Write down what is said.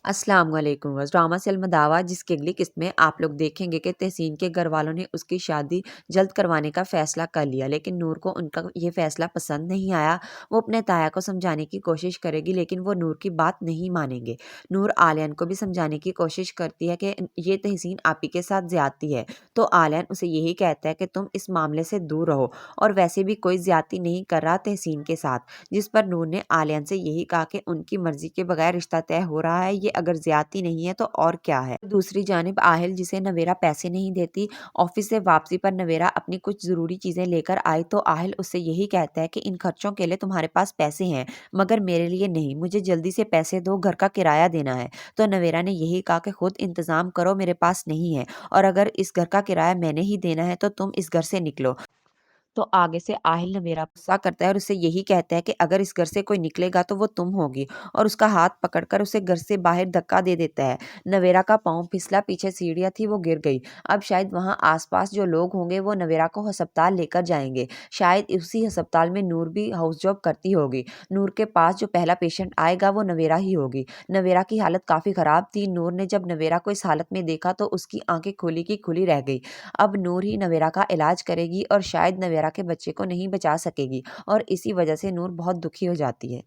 अस्सलाम वालेकुम। Drama film दावा जिसकी अगली किस्त में आप लोग देखेंगे कि तहसीन के घर वालों ने उसकी शादी जल्द करवाने का फ़ैसला कर लिया, लेकिन नूर को उनका ये फ़ैसला पसंद नहीं आया। वो अपने ताया को समझाने की कोशिश करेगी, लेकिन वो नूर की बात नहीं मानेंगे। नूर आलियान को भी समझाने की कोशिश करती है कि ये तहसीन आप ही के साथ ज़्यादती है, तो आलियान उसे यही कहता है कि तुम इस मामले से दूर रहो, और वैसे भी कोई ज़्यादती नहीं कर रहा तहसीन के साथ। जिस पर नूर ने आलियान से यही कहा कि उनकी मर्ज़ी के बगैर रिश्ता तय हो रहा है, ये अगर ज़्यादती नहीं है तो और क्या है। दूसरी जानिब आहिल, जिसे नवेरा पैसे नहीं देती, ऑफिस से वापसी पर नवेरा अपनी कुछ ज़रूरी चीज़ें लेकर आई तो आहिल उससे यही कहता है कि इन खर्चों के लिए तुम्हारे पास पैसे हैं, मगर मेरे लिए नहीं, मुझे जल्दी से पैसे दो, घर का किराया देना है। तो नवेरा ने यही कहा कि खुद इंतज़ाम करो, मेरे पास नहीं है, और अगर इस घर का किराया मैंने ही देना है तो तुम इस घर से निकलो। तो आगे से आहिल नवेरा गुस्सा करता है और उससे यही कहता है कि अगर इस घर से कोई निकलेगा तो वो तुम होगी, और उसका हाथ पकड़कर उसे घर से बाहर धक्का दे देता है। नवेरा का पाँव फिसला, पीछे सीढ़ियाँ थी, वो गिर गई। अब शायद वहाँ आसपास जो लोग होंगे वो नवेरा को अस्पताल लेकर जाएंगे। शायद उसी अस्पताल में नूर भी हाउस जॉब करती होगी। नूर के पास जो पहला पेशेंट आएगा वो नवेरा ही होगी। नवेरा की हालत काफ़ी ख़राब थी। नूर ने जब नवेरा को इस हालत में देखा तो उसकी आंखें खुली की खुली रह गई। अब नूर ही नवेरा का इलाज करेगी और शायद नवेरा के बच्चे को नहीं बचा सकेगी, और इसी वजह से नूर बहुत दुखी हो जाती है।